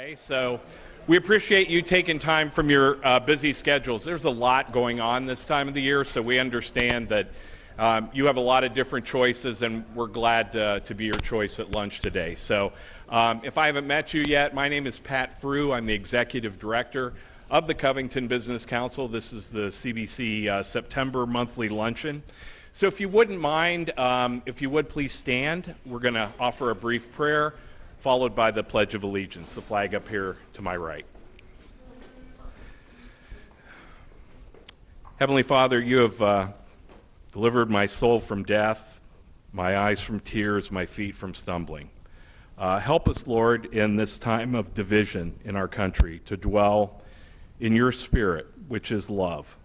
today. So we appreciate you taking time from your busy schedules. There's a lot going on this time of the year, so we understand that you have a lot of different choices, and we're glad to be your choice at lunch today. So if I haven't met you yet, my name is Pat Frew. I'm the Executive Director of the Covington Business Council. This is the CBC September monthly luncheon. So if you wouldn't mind, if you would please stand. We're going to offer a brief prayer, followed by the Pledge of Allegiance, the flag up here to my right. Heavenly Father, you have delivered my soul from death, my eyes from tears, my feet from stumbling. Help us, Lord, in this time of division in our country to dwell in your spirit, which is love.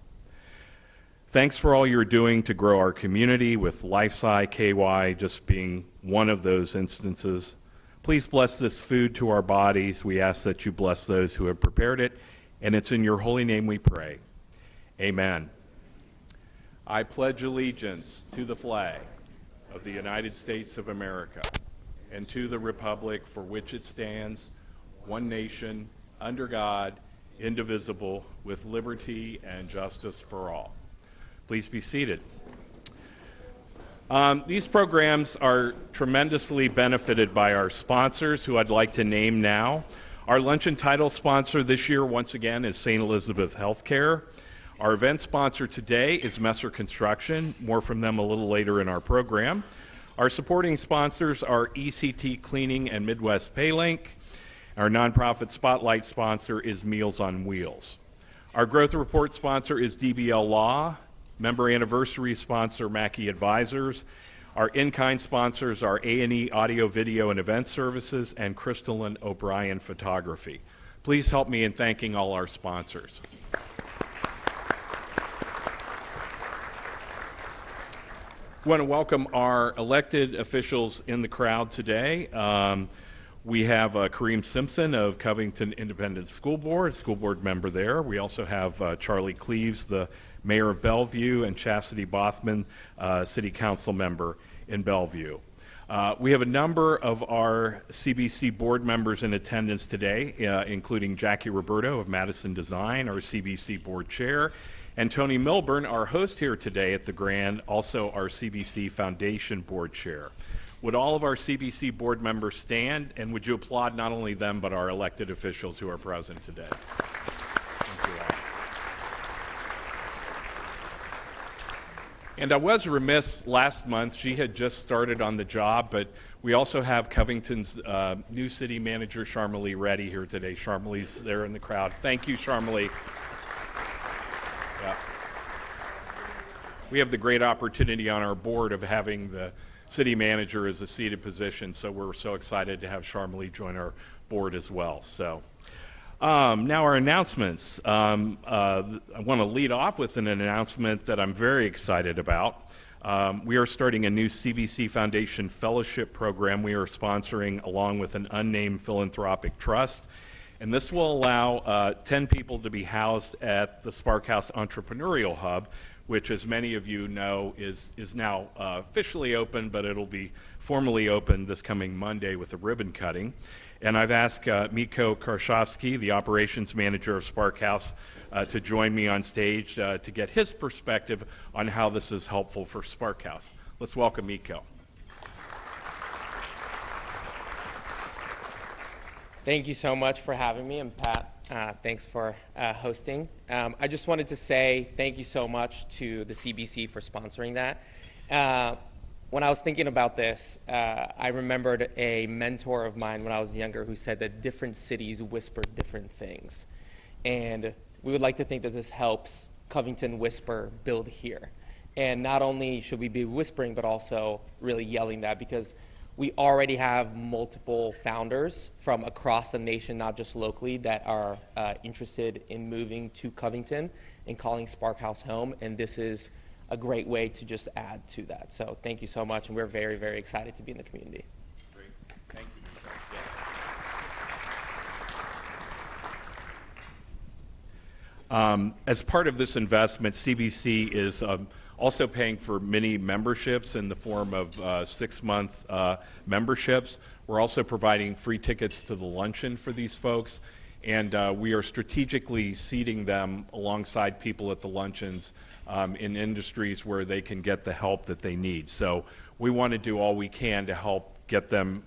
Thanks for all you're doing to grow our community, with LifeSci KY just being one of those instances. Please bless this food to our bodies. We ask that you bless those who have prepared it, and it's in your holy name we pray. Amen. I pledge allegiance to the flag of the United States of America and to the republic for which it stands, one nation, under God, indivisible, with liberty and justice for all. Please be seated. These programs are tremendously benefited by our sponsors, who I'd like to name now. Our luncheon title sponsor this year, once again, is St. Elizabeth Healthcare. Our event sponsor today is Messer Construction. More from them a little later in our program. Our supporting sponsors are ECT Cleaning and Midwest PayLink. Our nonprofit spotlight sponsor is Meals on Wheels. Our growth report sponsor is DBL Law. Member anniversary sponsor, Mackey Advisors. Our in-kind sponsors are A&E Audio, Video, and Event Services and Crystalline O'Brien Photography. Please help me in thanking all our sponsors. We want to welcome our elected officials in the crowd today. We have Kareem Simpson of Covington Independent School Board member there. We also have Charlie Cleaves, the Mayor of Bellevue, and Chastity Bothman, City Council member in Bellevue. We have a number of our CBC board members in attendance today, including Jackie Roberto of Madison Design, our CBC board chair, and Tony Milburn, our host here today at the Grand, also our CBC Foundation board chair. Would all of our CBC board members stand, and would you applaud not only them but our elected officials who are present today? Thank you all. And I was remiss last month. She had just started on the job, but we also have Covington's new city manager, Sharmalee Reddy, here today. Sharmalee's there in the crowd. Thank you, Sharmalee. Yeah. We have the great opportunity on our board of having the city manager as a seated position, so we're so excited to have Sharmalee join our board as well. So now our announcements. I want to lead off with an announcement that I'm very excited about. We are starting a new CBC Foundation Fellowship program we are sponsoring along with an unnamed philanthropic trust. And this will allow 10 people to be housed at the Spark House Entrepreneurial Hub, which, as many of you know, is now officially open, but it'll be formally open this coming Monday with a ribbon cutting. And I've asked Miko Karshovsky, the operations manager of Spark House, to join me on stage to get his perspective on how this is helpful for Spark House. Let's welcome Miko. Thank you so much for having me, and Pat, thanks for hosting. I just wanted to say thank you so much to the CBC for sponsoring that. When I was thinking about this, I remembered a mentor of mine when I was younger who said that different cities whisper different things. And we would like to think that this helps Covington whisper, build here. And not only should we be whispering, but also really yelling that, because we already have multiple founders from across the nation, not just locally, that are interested in moving to Covington and calling Spark House home. And this is a great way to just add to that. So thank you so much, and we're very, very excited to be in the community. Great. Thank you. As part of this investment, CBC is also paying for many memberships in the form of 6-month memberships. We're also providing free tickets to the luncheon for these folks, and we are strategically seating them alongside people at the luncheons in industries where they can get the help that they need. So we want to do all we can to help get them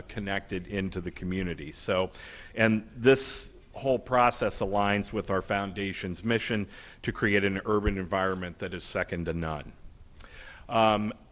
connected into the community. So, and this whole process aligns with our foundation's mission to create an urban environment that is second to none.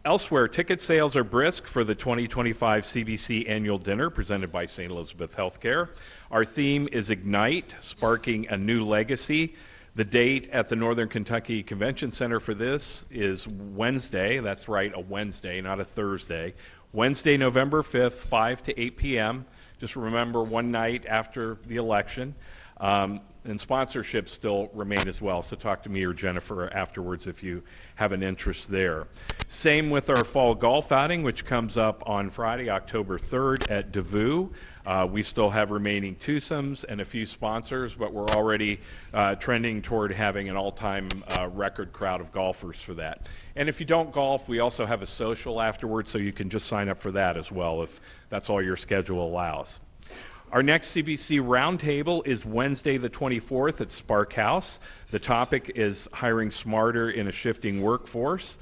Elsewhere, ticket sales are brisk for the 2025 CBC Annual Dinner presented by St. Elizabeth Healthcare. Our theme is Ignite, Sparking a New Legacy. The date at the Northern Kentucky Convention Center for this is Wednesday. That's right, a Wednesday, not a Thursday. Wednesday, November 5th, 5 to 8 p.m. Just remember, one night after the election. And sponsorships still remain as well, so talk to me or Jennifer afterwards if you have an interest there. Same with our fall golf outing, which comes up on Friday, October 3rd at Davoo. We still have remaining twosomes and a few sponsors, but we're already trending toward having an all-time record crowd of golfers for that. And if you don't golf, we also have a social afterwards, so you can just sign up for that as well if that's all your schedule allows. Our next CBC Roundtable is Wednesday the 24th at Spark House. The topic is hiring smarter in a shifting workforce.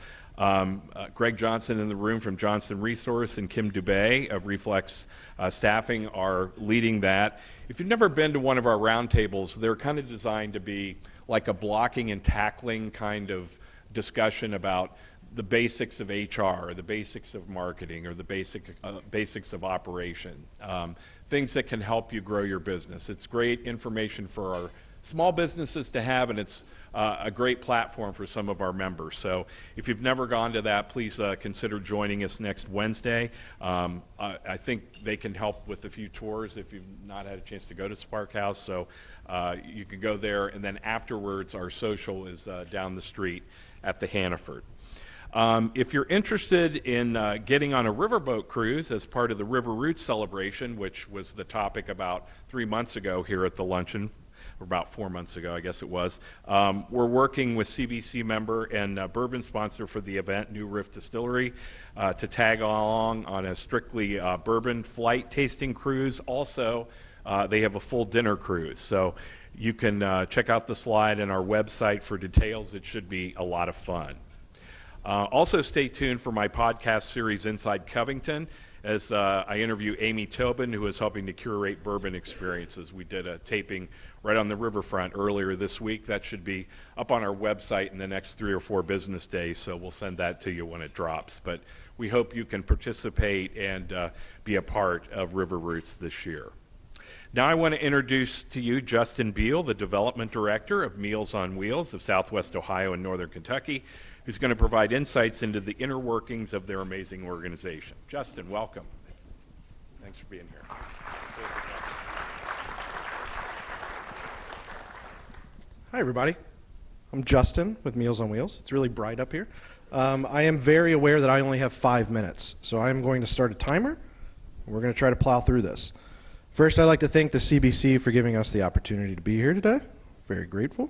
Greg Johnson in the room from Johnson Resource and Kim Dubé of Reflex Staffing are leading that. If you've never been to one of our roundtables, they're kind of designed to be like a blocking and tackling kind of discussion about the basics of HR, or the basics of marketing, or the basics of operation, things that can help you grow your business. It's great information for our small businesses to have, and it's a great platform for some of our members. So if you've never gone to that, please consider joining us next Wednesday. I think they can help with a few tours if you've not had a chance to go to Spark House. So you can go there, and then afterwards our social is down the street at the Hannaford. If you're interested in getting on a riverboat cruise as part of the River Roots celebration, which was the topic about 3 months ago here at the luncheon, or about 4 months ago, I guess it was, we're working with CBC member and bourbon sponsor for the event, New Riff Distillery, to tag along on a strictly bourbon flight tasting cruise. Also, they have a full dinner cruise. So you can check out the slide on our website for details. It should be a lot of fun. Also stay tuned for my podcast series, Inside Covington, as I interview Amy Tobin, who is helping to curate bourbon experiences. We did a taping right on the riverfront earlier this week. That should be up on our website in the next 3 or 4 business days, so we'll send that to you when it drops. But we hope you can participate and be a part of River Roots this year. Now I want to introduce to you Justin Beal, the Development Director of Meals on Wheels of Southwest Ohio and Northern Kentucky, who's going to provide insights into the inner workings of their amazing organization. Justin, welcome. Thanks for being here. Hi, everybody. I'm Justin with Meals on Wheels. It's really bright up here. I am very aware that I only have 5 minutes, so I'm going to start a timer, and we're going to try to plow through this. First, I'd like to thank the CBC for giving us the opportunity to be here today. Very grateful.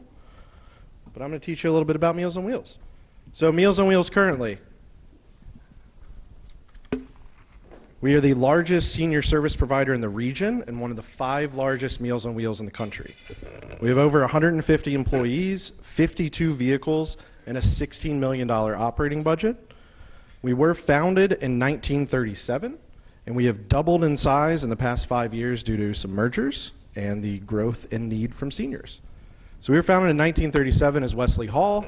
But I'm going to teach you a little bit about Meals on Wheels. So Meals on Wheels currently, we are the largest senior service provider in the region and one of the 5 largest Meals on Wheels in the country. We have over 150 employees, 52 vehicles, and a $16 million operating budget. We were founded in 1937, and we have doubled in size in the past 5 years due to some mergers and the growth and need from seniors. So we were founded in 1937 as Wesley Hall.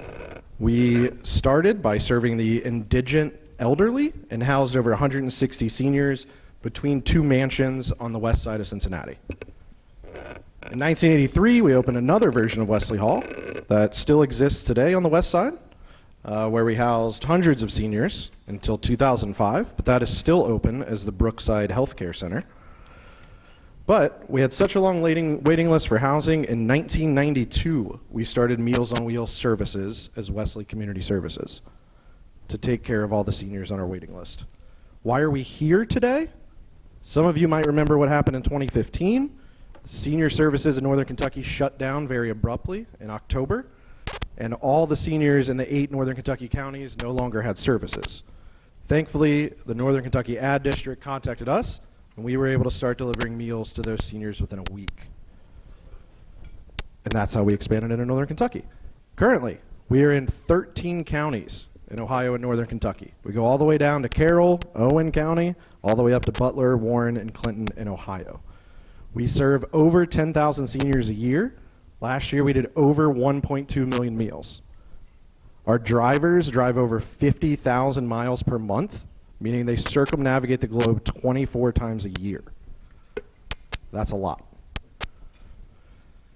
We started by serving the indigent elderly and housed over 160 seniors between 2 mansions on the west side of Cincinnati. In 1983, we opened another version of Wesley Hall that still exists today on the west side, where we housed hundreds of seniors until 2005, but that is still open as the Brookside Healthcare Center. But we had such a long waiting list for housing. In 1992, we started Meals on Wheels services as Wesley Community Services to take care of all the seniors on our waiting list. Why are we here today? Some of you might remember what happened in 2015. Senior services in Northern Kentucky shut down very abruptly in October. and all the seniors in the 8 Northern Kentucky counties no longer had services. Thankfully, the Northern Kentucky Ad District contacted us, and we were able to start delivering meals to those seniors within a week. And that's how we expanded into Northern Kentucky. Currently, we are in 13 counties in Ohio and Northern Kentucky. We go all the way down to Carroll, Owen County, all the way up to Butler, Warren, and Clinton in Ohio. We serve over 10,000 seniors a year. Last year, we did over 1.2 million meals. Our drivers drive over 50,000 miles per month, meaning they circumnavigate the globe 24 times a year. That's a lot.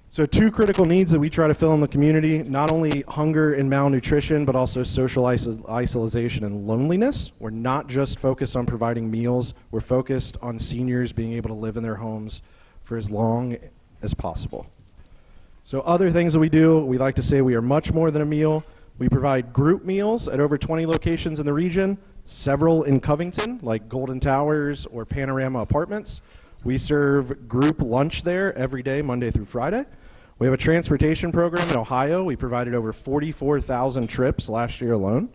So 2 critical needs that we try to fill in the community, not only hunger and malnutrition, but also social isolation and loneliness. We're not just focused on providing meals, we're focused on seniors being able to live in their homes for as long as possible. So other things that we do, we like to say we are much more than a meal. We provide group meals at over 20 locations in the region, several in Covington, like Golden Towers or Panorama Apartments. We serve group lunch there every day, Monday through Friday. We have a transportation program in Ohio. We provided over 44,000 trips last year alone.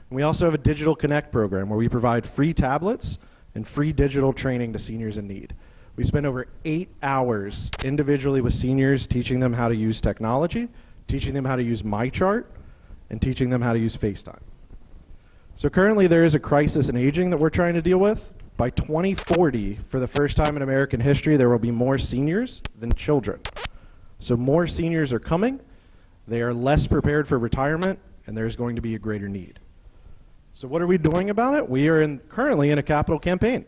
And we also have a Digital Connect program where we provide free tablets and free digital training to seniors in need. We spend over 8 hours individually with seniors teaching them how to use technology, teaching them how to use MyChart, and teaching them how to use FaceTime. So currently there is a crisis in aging that we're trying to deal with. By 2040, for the first time in American history, there will be more seniors than children. So more seniors are coming, they are less prepared for retirement, and there's going to be a greater need. So what are we doing about it? We are currently in a capital campaign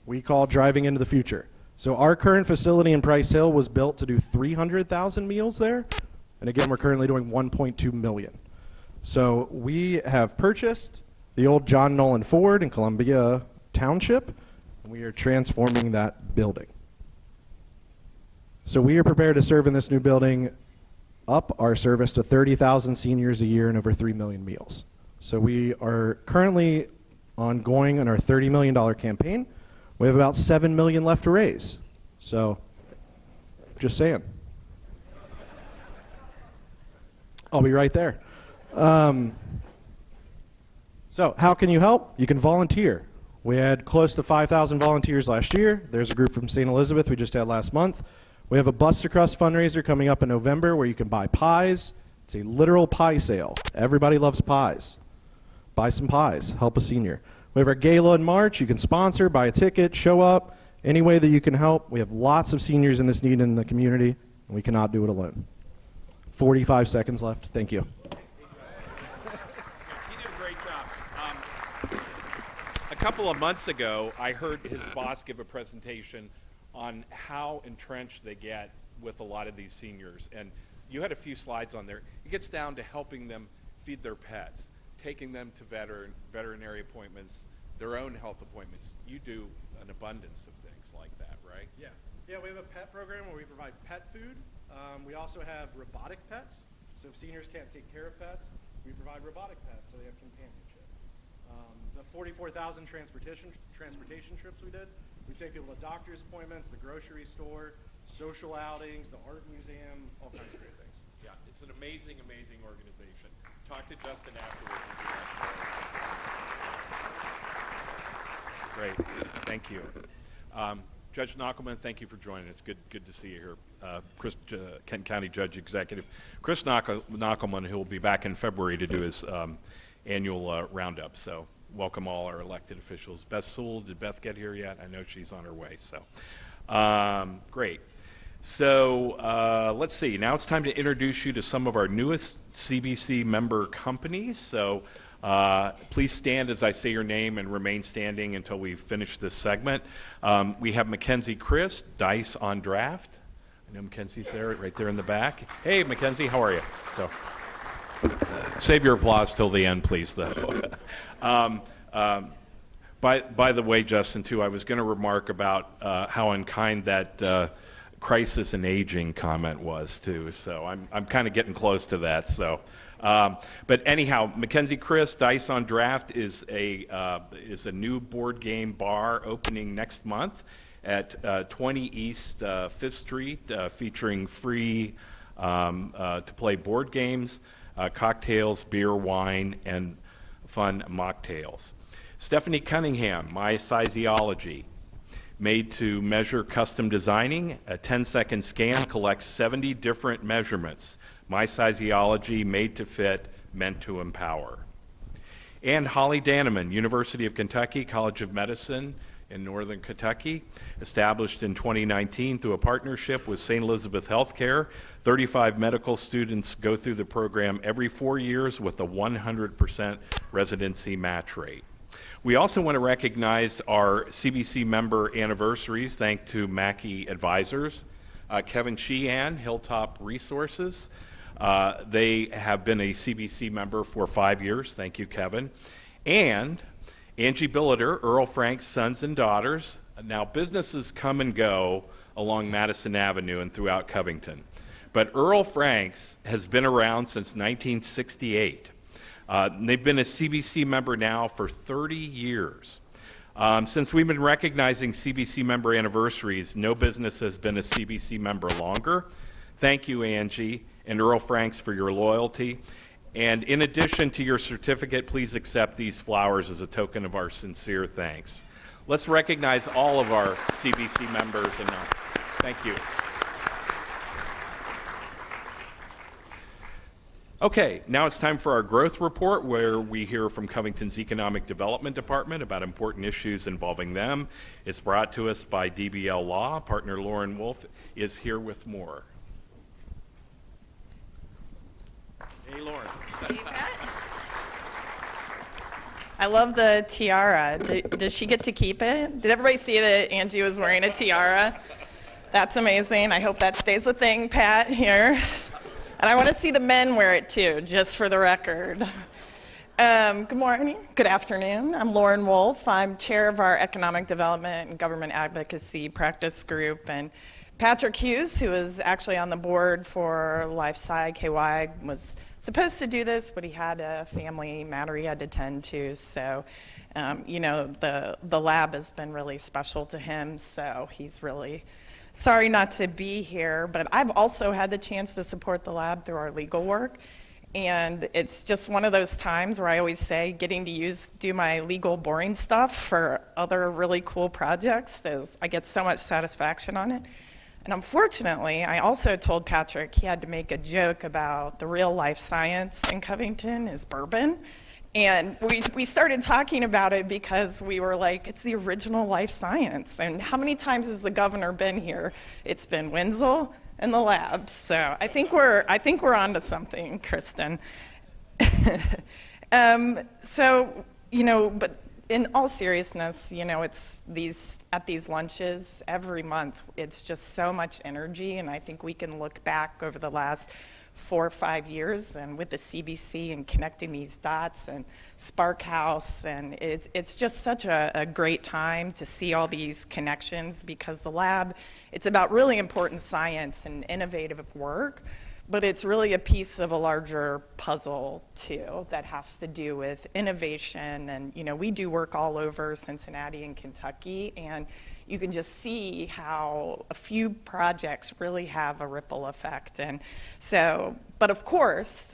we call Driving into the Future. So our current facility in Price Hill was built to do 300,000 meals there, and again, we're currently doing 1.2 million. So we have purchased the old John Nolan Ford in Columbia Township, and we are transforming that building. So we are prepared to serve in this new building, up our service to 30,000 seniors a year and over 3 million meals. So we are currently ongoing on our $30 million campaign. We have about 7 million left to raise. So just saying. I'll be right there. So how can you help? You can volunteer. We had close to 5,000 volunteers last year. There's a group from St. Elizabeth we just had last month. We have a Bust to Crust fundraiser coming up in November where you can buy pies. It's a literal pie sale. Everybody loves pies. Buy some pies. Help a senior. We have our gala in March. You can sponsor, buy a ticket, show up. Any way that you can help. We have lots of seniors in this need in the community, and we cannot do it alone. 45 seconds left. Thank you. He did a great job. A couple of months ago, I heard his boss give a presentation on how entrenched they get with a lot of these seniors. And you had a few slides on there. It gets down to helping them feed their pets, taking them to veterinary appointments, their own health appointments. You do an abundance of things like that, right? Yeah. Yeah, we have a pet program where we provide pet food. We also have robotic pets. So if seniors can't take care of pets, we provide robotic pets so they have companionship. The 44,000 transportation trips we did, we take people to doctor's appointments, the grocery store, social outings, the art museum, all kinds of great things. Yeah, it's an amazing, amazing organization. Talk to Justin afterwards. Great, thank you. Judge Knockelman, thank you for joining us. Good to see you here. Kent County Judge Executive Chris Knockelman, who will be back in February to do his annual roundup. So welcome all our elected officials. Beth Sewell, did Beth get here yet? I know she's on her way. So great. So let's see. Now it's time to introduce you to some of our newest CBC member companies. So please stand as I say your name and remain standing until we finish this segment. We have Mackenzie Chris, Dice on Draft. I know Mackenzie's there, right there in the back. Hey, Mackenzie, how are you? So save your applause till the end, please, though. By the way, Justin, too, I was going to remark about how unkind that crisis in aging comment was, too. So I'm kind of getting close to that. So, but anyhow, Mackenzie Chris, Dice on Draft is a new board game bar opening next month at 20 East 5th Street, featuring free to play board games, cocktails, beer, wine, and fun mocktails. Stephanie Cunningham, My Sizeology, made to measure custom designing. A 10-second scan collects 70 different measurements. My Sizeology, made to fit, meant to empower. And Holly Danneman, University of Kentucky College of Medicine in Northern Kentucky, established in 2019 through a partnership with St. Elizabeth Healthcare. 35 medical students go through the program every 4 years with a 100% residency match rate. We also want to recognize our CBC member anniversaries, thanks to Mackey Advisors, Kevin Sheehan, Hilltop Resources. They have been a CBC member for 5 years. Thank you, Kevin. And Angie Billiter, Earl Frank's sons and daughters. Now, businesses come and go along Madison Avenue and throughout Covington. But Earl Frank's has been around since 1968. They've been a CBC member now for 30 years. Since we've been recognizing CBC member anniversaries, no business has been a CBC member longer. Thank you, Angie and Earl Franks, for your loyalty. And in addition to your certificate, please accept these flowers as a token of our sincere thanks. Let's recognize all of our CBC members, and thank you. Okay, now it's time for our growth report, where we hear from Covington's Economic Development Department about important issues involving them. It's brought to us by DBL Law. Partner Lauren Wolf is here with more. Hey, Lauren. I love the tiara. Did she get to keep it? Did everybody see that Angie was wearing a tiara? That's amazing. I hope that stays a thing, Pat, here. And I want to see the men wear it too, just for the record. Good morning, good afternoon. I'm Lauren Wolf. I'm chair of our Economic Development and Government Advocacy Practice Group. And Patrick Hughes, who is actually on the board for LifeSci KY, was supposed to do this, but he had a family matter he had to tend to. So, the lab has been really special to him. So he's really sorry not to be here, but I've also had the chance to support the lab through our legal work. And it's just one of those times where I always say getting to do my legal boring stuff for other really cool projects is, I get so much satisfaction on it. And unfortunately, I also told Patrick he had to make a joke about the real life science in Covington is bourbon. And we started talking about it because we were like, it's the original life science. And how many times has the governor been here? It's been Wenzel and the lab. So I think we're onto something, Kristen. But in all seriousness, it's at these lunches every month, it's just so much energy. And I think we can look back over the last 4 or 5 years and with the CBC and connecting these dots and Spark House, and it's just such a great time to see all these connections, because the lab, it's about really important science and innovative work, but it's really a piece of a larger puzzle too that has to do with innovation. And we do work all over Cincinnati and Kentucky, and you can just see how a few projects really have a ripple effect. And so, but of course,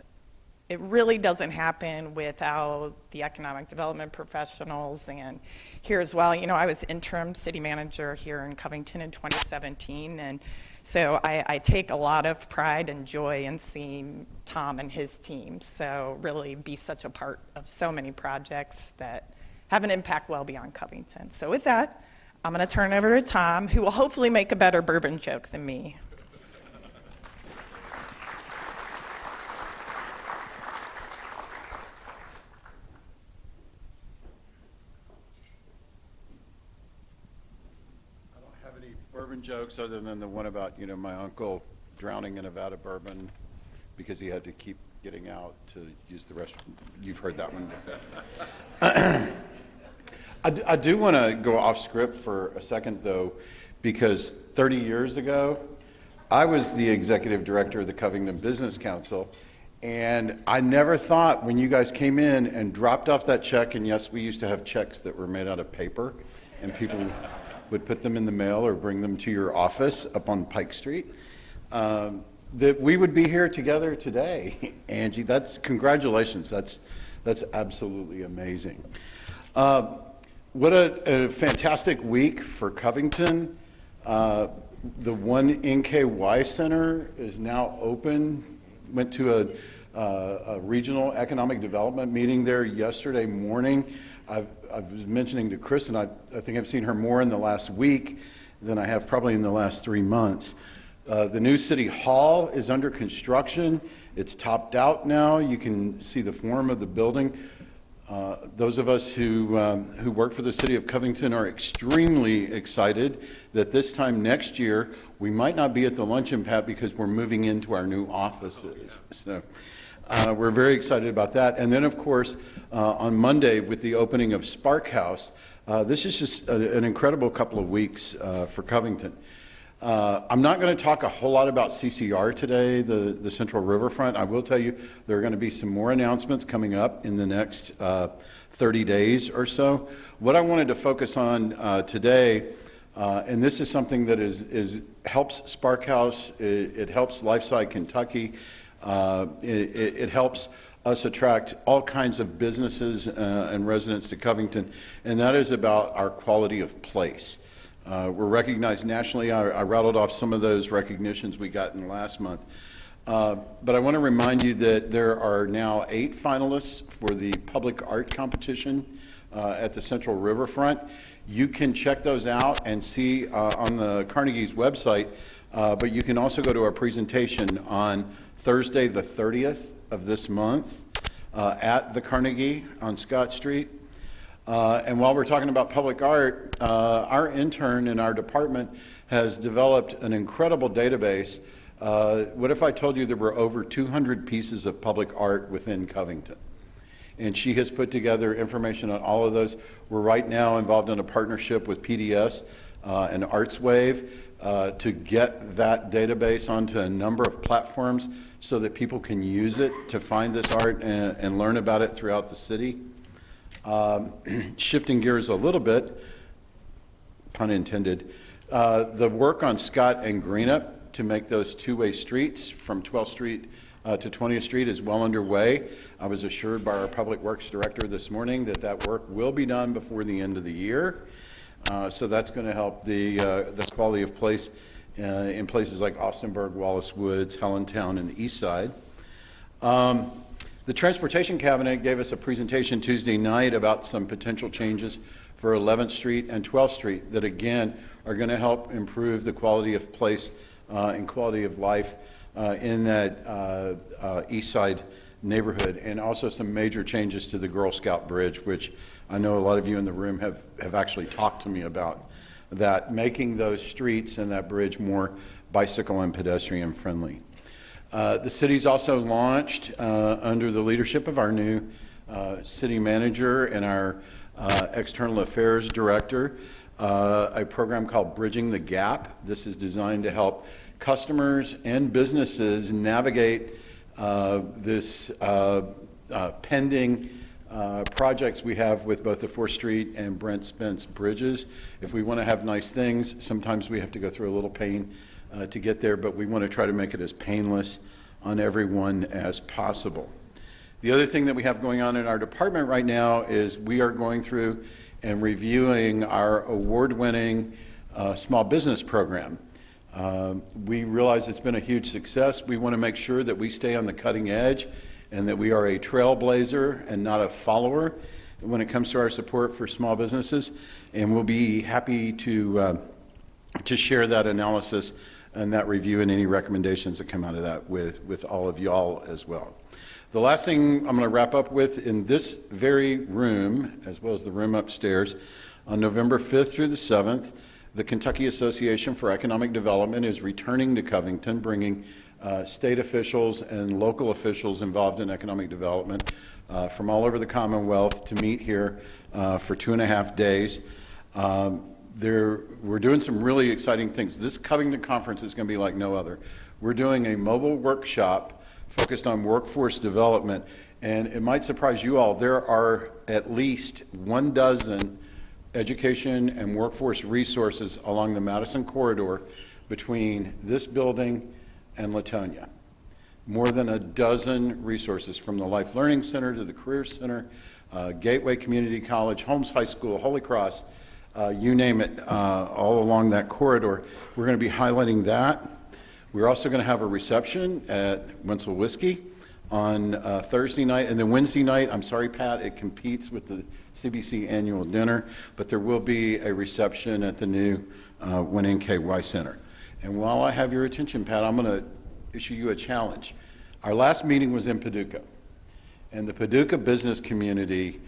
it really doesn't happen without the economic development professionals. And here as well, I was interim city manager here in Covington in 2017. And so I take a lot of pride and joy in seeing Tom and his team so really be such a part of so many projects that have an impact well beyond Covington. So with that, I'm going to turn it over to Tom, who will hopefully make a better bourbon joke than me. I don't have any bourbon jokes other than the one about, my uncle drowning in a vat of bourbon because he had to keep getting out to use the restroom. You've heard that one. I do want to go off script for a second, though, because 30 years ago, I was the executive director of the Covington Business Council, and I never thought when you guys came in and dropped off that check, and yes, we used to have checks that were made out of paper, and people would put them in the mail or bring them to your office up on Pike Street. that we would be here together today. Angie, congratulations. That's absolutely amazing. What a fantastic week for Covington. The one NKY Center is now open. Went to a regional economic development meeting there yesterday morning. I was mentioning to Kristen, I think I've seen her more in the last week than I have probably in the last 3 months. The new City Hall is under construction. It's topped out now. You can see the form of the building. Those of us who work for the City of Covington are extremely excited that this time next year we might not be at the Luncheon, Pat, because we're moving into our new offices. So we're very excited about that. And then, of course, on Monday with the opening of Spark House, this is just an incredible couple of weeks for Covington. I'm not going to talk a whole lot about CCR today, the Central Riverfront. I will tell you there are going to be some more announcements coming up in the next 30 days or so. What I wanted to focus on today, and this is something that helps Spark House, it helps Lifeside Kentucky, it helps us attract all kinds of businesses and residents to Covington, and that is about our quality of place. We're recognized nationally. I rattled off some of those recognitions we got in last month. But I want to remind you that there are now 8 finalists for the public art competition at the Central Riverfront. You can check those out and see on the Carnegie's website, but you can also go to our presentation on Thursday the 30th of this month at the Carnegie on Scott Street. And while we're talking about public art, our intern in our department has developed an incredible database. What if I told you there were over 200 pieces of public art within Covington? And she has put together information on all of those. We're right now involved in a partnership with PDS and ArtsWave to get that database onto a number of platforms so that people can use it to find this art and learn about it throughout the city. Shifting gears a little bit, pun intended, the work on Scott and Greenup to make those two-way streets from 12th Street to 20th Street is well underway. I was assured by our Public Works Director this morning that that work will be done before the end of the year. So that's going to help the quality of place in places like Austinburg, Wallace Woods, Hellentown, and the East Side. The Transportation Cabinet gave us a presentation Tuesday night about some potential changes for 11th Street and 12th Street that, again, are going to help improve the quality of place and quality of life in that East Side neighborhood, and also some major changes to the Girl Scout Bridge, which I know a lot of you in the room have actually talked to me about, that making those streets and that bridge more bicycle and pedestrian friendly. The city's also launched, under the leadership of our new city manager and our external affairs director, a program called Bridging the Gap. This is designed to help customers and businesses navigate this pending projects we have with both the 4th Street and Brent Spence bridges. If we want to have nice things, sometimes we have to go through a little pain to get there, but we want to try to make it as painless on everyone as possible. The other thing that we have going on in our department right now is we are going through and reviewing our award-winning small business program. We realize it's been a huge success. We want to make sure that we stay on the cutting edge and that we are a trailblazer and not a follower when it comes to our support for small businesses. And we'll be happy to share that analysis and that review and any recommendations that come out of that with all of y'all as well. The last thing I'm going to wrap up with, in this very room, as well as the room upstairs, on November 5th through the 7th, the Kentucky Association for Economic Development is returning to Covington, bringing state officials and local officials involved in economic development from all over the Commonwealth to meet here for 2.5 days. We're doing some really exciting things. This Covington conference is going to be like no other. We're doing a mobile workshop focused on workforce development, and it might surprise you all, there are at least 12 education and workforce resources along the Madison corridor between this building, and Latonia. More than a dozen resources, from the Life Learning Center to the Career Center, Gateway Community College, Holmes High School, Holy Cross, you name it, all along that corridor. We're going to be highlighting that. We're also going to have a reception at Wenzel Whiskey on Thursday night, and then Wednesday night, I'm sorry, Pat, it competes with the CBC annual dinner, but there will be a reception at the new Win NKY Center. And while I have your attention, Pat, I'm going to issue you a challenge. Our last meeting was in Paducah, and the Paducah business community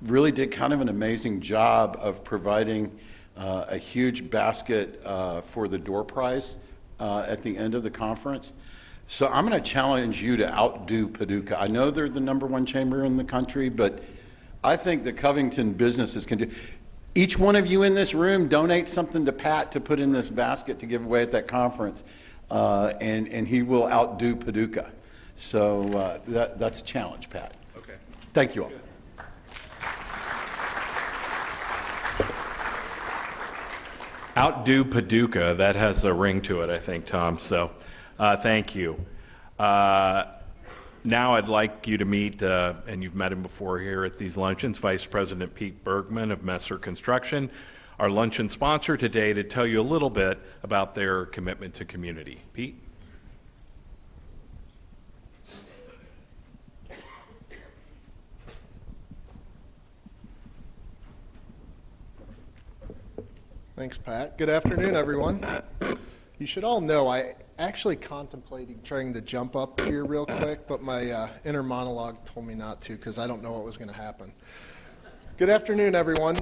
really did kind of an amazing job of providing a huge basket for the door prize at the end of the conference. So I'm going to challenge you to outdo Paducah. I know they're the #1 chamber in the country, but I think the Covington businesses can do. Each one of you in this room donate something to Pat to put in this basket to give away at that conference, and he will outdo Paducah. So that's a challenge, Pat. Okay. Thank you all. Outdo Paducah, that has a ring to it, I think, Tom, so thank you. Now I'd like you to meet, and you've met him before here at these luncheons, Vice President Pete Bergman of Messer Construction, our luncheon sponsor today, to tell you a little bit about their commitment to community. Pete? Thanks, Pat. Good afternoon, everyone. You should all know I actually contemplated trying to jump up here real quick, but my inner monologue told me not to because I don't know what was going to happen. Good afternoon, everyone.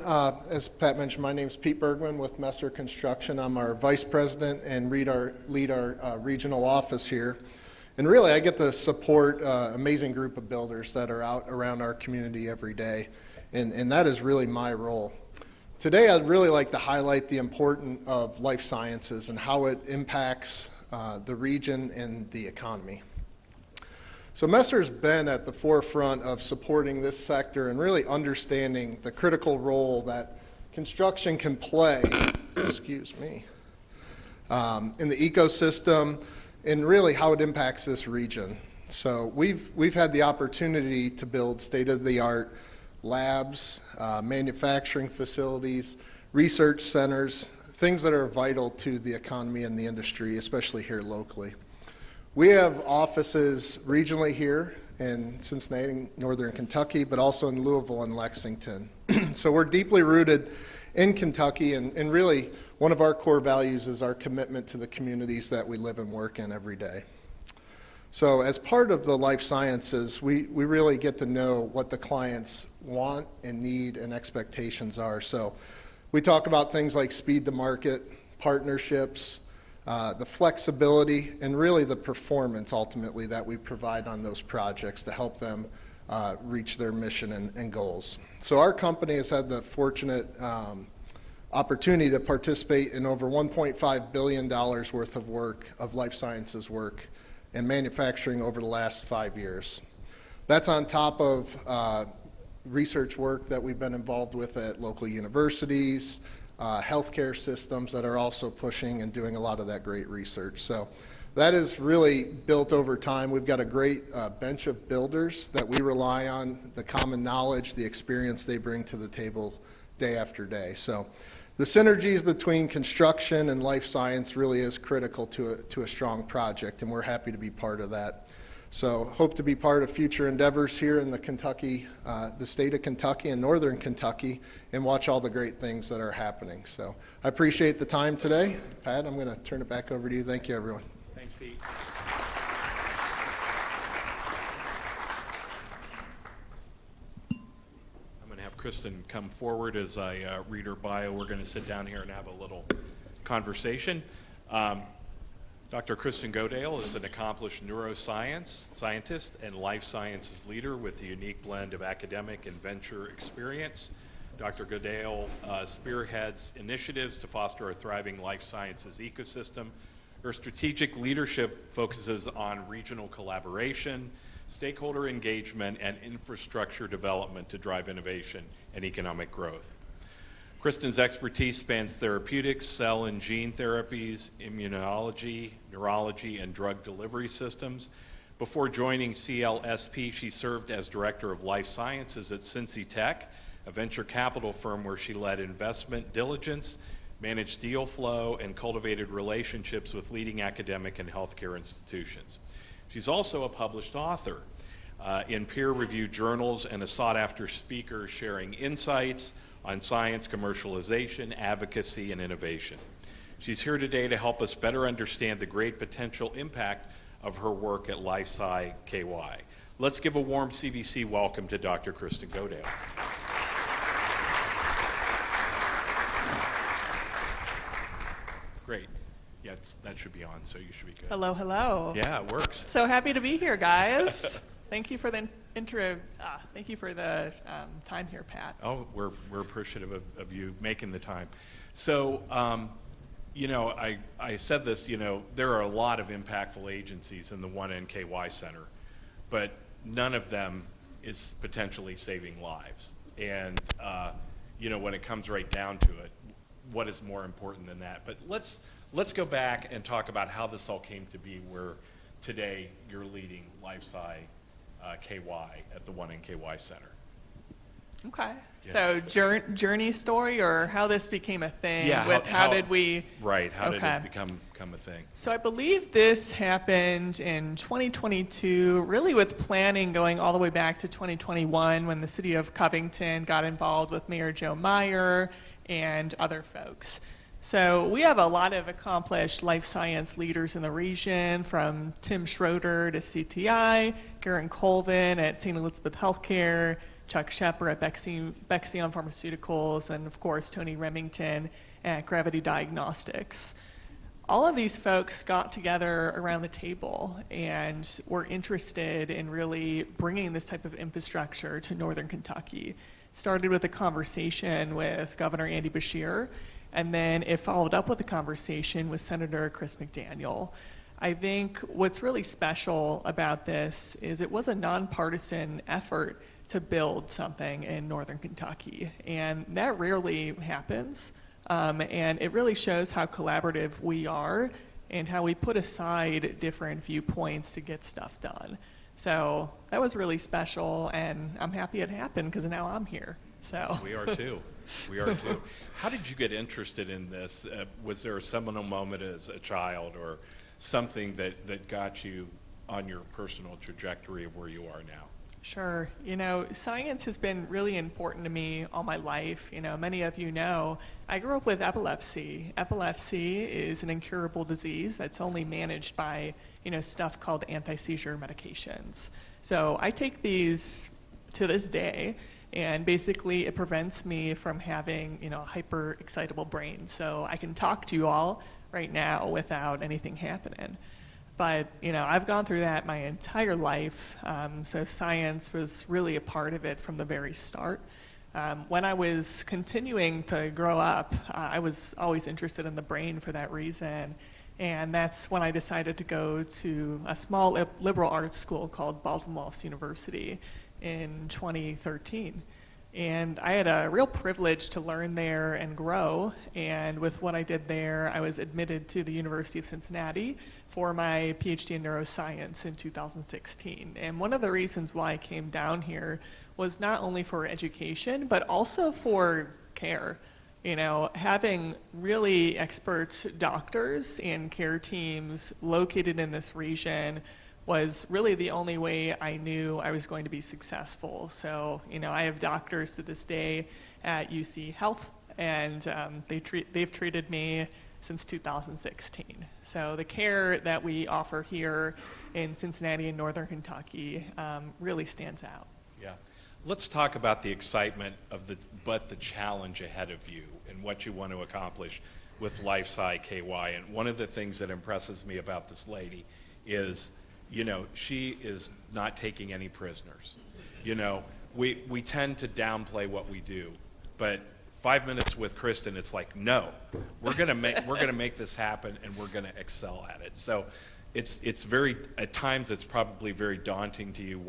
As Pat mentioned, my name's Pete Bergman with Messer Construction. I'm our vice president and lead our regional office here. And really, I get to support an amazing group of builders that are out around our community every day, and that is really my role. Today, I'd really like to highlight the importance of life sciences and how it impacts the region and the economy. So Messer's been at the forefront of supporting this sector and really understanding the critical role that construction can play, excuse me, in the ecosystem and really how it impacts this region. So we've had the opportunity to build state-of-the-art labs, manufacturing facilities, research centers, things that are vital to the economy and the industry, especially here locally. We have offices regionally here in Cincinnati, Northern Kentucky, but also in Louisville and Lexington. So we're deeply rooted in Kentucky, and really one of our core values is our commitment to the communities that we live and work in every day. So as part of the life sciences, we really get to know what the clients want and need and expectations are. So we talk about things like speed to market, partnerships, the flexibility, and really the performance ultimately that we provide on those projects to help them reach their mission and goals. So our company has had the fortunate opportunity to participate in over $1.5 billion worth of work, of life sciences work, and manufacturing over the last 5 years. That's on top of research work that we've been involved with at local universities, healthcare systems that are also pushing and doing a lot of that great research. So that is really built over time. We've got a great bench of builders that we rely on, the common knowledge, the experience they bring to the table day after day. So the synergies between construction and life science really is critical to a strong project, and we're happy to be part of that. So hope to be part of future endeavors here in the state of Kentucky and Northern Kentucky, and watch all the great things that are happening. So I appreciate the time today. Pat, I'm going to turn it back over to you. Thank you, everyone. Thanks, Pete. I'm going to have Kristen come forward as I read her bio. We're going to sit down here and have a little conversation. Dr. Kristen Godale is an accomplished scientist and life sciences leader with a unique blend of academic and venture experience. Dr. Godale spearheads initiatives to foster a thriving life sciences ecosystem. Her strategic leadership focuses on regional collaboration, stakeholder engagement, and infrastructure development to drive innovation and economic growth. Kristen's expertise spans therapeutics, cell and gene therapies, immunology, neurology, and drug delivery systems. Before joining CLSP, she served as Director of Life Sciences at Cincy Tech, a venture capital firm where she led investment diligence, managed deal flow, and cultivated relationships with leading academic and healthcare institutions. She's also a published author in peer-reviewed journals and a sought-after speaker sharing insights on science, commercialization, advocacy, and innovation. She's here today to help us better understand the great potential impact of her work at LifeSci KY. Let's give a warm CBC welcome to Dr. Kristen Godale. Great. Yeah, that should be on, so you should be good. Hello, hello. Yeah, it works. So happy to be here, guys. Thank you for the thank you for the time here, Pat. Oh, we're appreciative of you making the time. So, you know, I said this, you know, there are a lot of impactful agencies in the One NKY Center, but none of them is potentially saving lives. And, you know, when it comes right down to it, what is more important than that? But let's go back and talk about how this all came to be, where today you're leading LifeSci KY at the One NKY Center. Okay. Yeah. So journey story, or how this became a thing. Yeah. With how did we? Right. How did Okay. it become a thing? So I believe this happened in 2022, really with planning going all the way back to 2021 when the city of Covington got involved with Mayor Joe Meyer and other folks. So we have a lot of accomplished life science leaders in the region, from Tim Schroeder to CTI, Garen Colvin at St. Elizabeth Healthcare, Chuck Shepard at Bexion Pharmaceuticals, and of course Tony Remington at Gravity Diagnostics. All of these folks got together around the table and were interested in really bringing this type of infrastructure to Northern Kentucky. It started with a conversation with Governor Andy Beshear, and then it followed up with a conversation with Senator Chris McDaniel. I think what's really special about this is it was a nonpartisan effort to build something in Northern Kentucky, and that rarely happens. And it really shows how collaborative we are and how we put aside different viewpoints to get stuff done. So that was really special, and I'm happy it happened because now I'm here. So We are too. We are too. How did you get interested in this? Was there a seminal moment as a child or something that got you on your personal trajectory of where you are now? Sure. You know, science has been really important to me all my life. You know, many of you know, I grew up with epilepsy. Epilepsy is an incurable disease that's only managed by, you know, stuff called anti-seizure medications. So I take these to this day, and basically it prevents me from having, you know, a hyper excitable brain. So I can talk to you all right now without anything happening. But, you know, I've gone through that my entire life, so science was really a part of it from the very start. When I was continuing to grow up, I was always interested in the brain for that reason, and that's when I decided to go to a small liberal arts school called Baltimore University in 2013. And I had a real privilege to learn there and grow, and with what I did there, I was admitted to the University of Cincinnati for my PhD in neuroscience in 2016. And one of the reasons why I came down here was not only for education, but also for care. You know, having really expert doctors and care teams located in this region was really the only way I knew I was going to be successful. So, you know, I have doctors to this day at UC Health, and they've treated me since 2016. So the care that we offer here in Cincinnati and Northern Kentucky really stands out. Yeah. Let's talk about the excitement of the challenge ahead of you and what you want to accomplish with LifeSci KY. And one of the things that impresses me about this lady is, you know, she is not taking any prisoners. You know, we tend to downplay what we do, but 5 minutes with Kristen, it's like, no, we're gonna make this happen, and we're gonna excel at it. So it's very, at times it's probably very daunting to you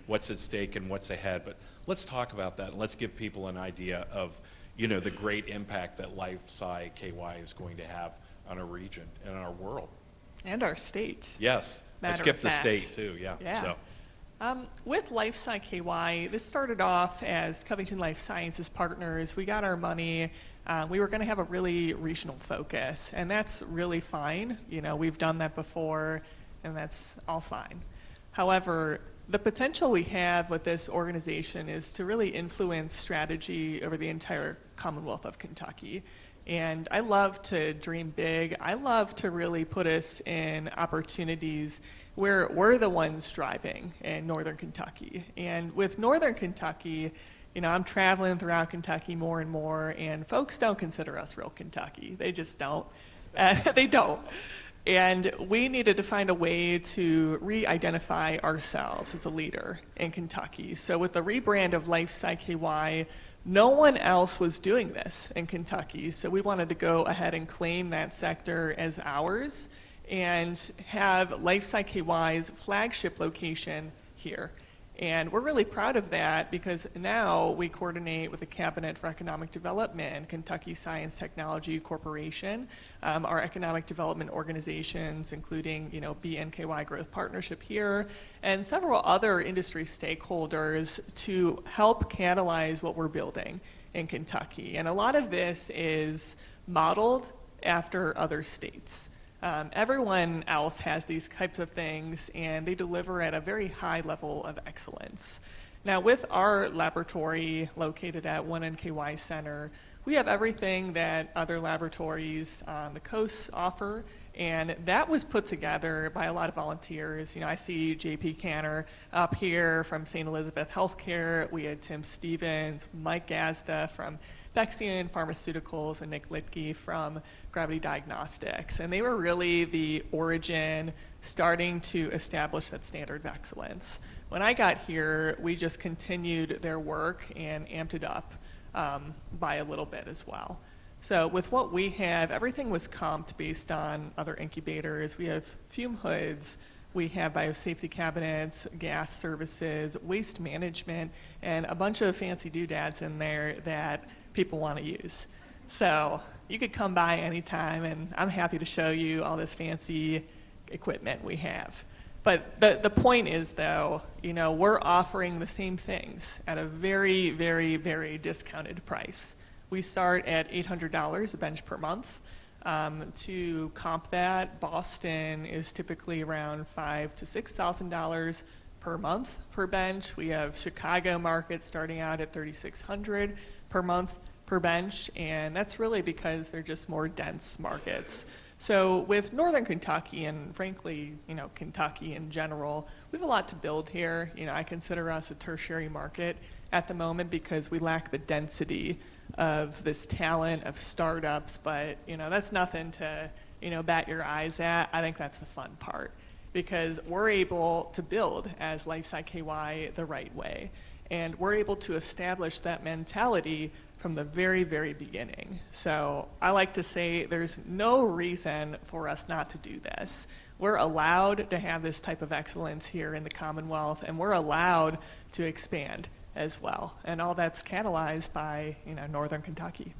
what's at stake and what's ahead, but let's talk about that, and let's give people an idea of, the great impact that Life Sci KY is going to have on our region and our world. And our state. Yes, I Matter skipped of the fact. state too, yeah. Yeah. So, With Life Sci KY, this started off as Covington Life Sciences partners. We got our money. We were going to have a really regional focus, and that's really fine. We've done that before, and that's all fine. However, the potential we have with this organization is to really influence strategy over the entire Commonwealth of Kentucky. And I love to dream big. I love to really put us in opportunities where we're the ones driving in Northern Kentucky. And with Northern Kentucky, I'm traveling throughout Kentucky more and more, and folks don't consider us real Kentucky. They just don't. They don't. And we needed to find a way to re-identify ourselves as a leader in Kentucky. So with the rebrand of Life Sci KY, no one else was doing this in Kentucky. So we wanted to go ahead and claim that sector as ours and have Life Sci KY's flagship location here. And we're really proud of that because now we coordinate with the Cabinet for Economic Development, Kentucky Science Technology Corporation, our economic development organizations, including BNKY Growth Partnership here, and several other industry stakeholders to help catalyze what we're building in Kentucky. And a lot of this is modeled after other states. Everyone else has these types of things, and they deliver at a very high level of excellence. Now, with our laboratory located at 1NKY Center, we have everything that other laboratories on the coast offer, and that was put together by a lot of volunteers. I see JP Canner up here from St. Elizabeth Healthcare. We had Tim Stevens, Mike Gazda from Bexian Pharmaceuticals, and Nick Litke from Gravity Diagnostics. And they were really the origin, starting to establish that standard of excellence. When I got here, we just continued their work and amped it up by a little bit as well. So with what we have, everything was comped based on other incubators. We have fume hoods, we have biosafety cabinets, gas services, waste management, and a bunch of fancy doodads in there that people want to use. So you could come by anytime, and I'm happy to show you all this fancy equipment we have. But the point is, though, we're offering the same things at a very, very, very discounted price. We start at $800 a bench per month. To comp that, Boston is typically around $5,000 to $6,000 per month per bench. We have Chicago markets starting out at $3,600 per month per bench, and that's really because they're just more dense markets. So with Northern Kentucky, and frankly, Kentucky in general, we have a lot to build here. I consider us a tertiary market at the moment because we lack the density of this talent of startups, but that's nothing to bat your eyes at. I think that's the fun part because we're able to build as Life Sci KY the right way, and we're able to establish that mentality from the very, very beginning. So I like to say there's no reason for us not to do this. We're allowed to have this type of excellence here in the Commonwealth, and we're allowed to expand as well. And all that's catalyzed by Northern Kentucky.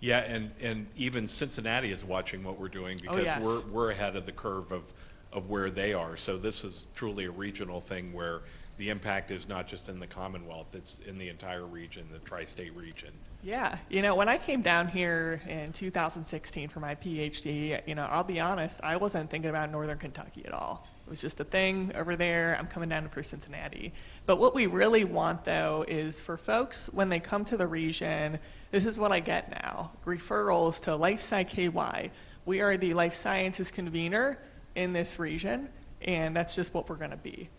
yeah, and even Cincinnati is watching what we're doing because yes. we're ahead of the curve of where they are. So this is truly a regional thing where the impact is not just in the Commonwealth, it's in the entire region, the tri-state region. Yeah, when I came down here in 2016 for my PhD, I'll be honest, I wasn't thinking about Northern Kentucky at all. It was just a thing over there. I'm coming down for Cincinnati. But what we really want, though, is for folks, when they come to the region, this is what I get now, referrals to Life Sci KY. We are the life sciences convener in this region, and that's just what we're going to be.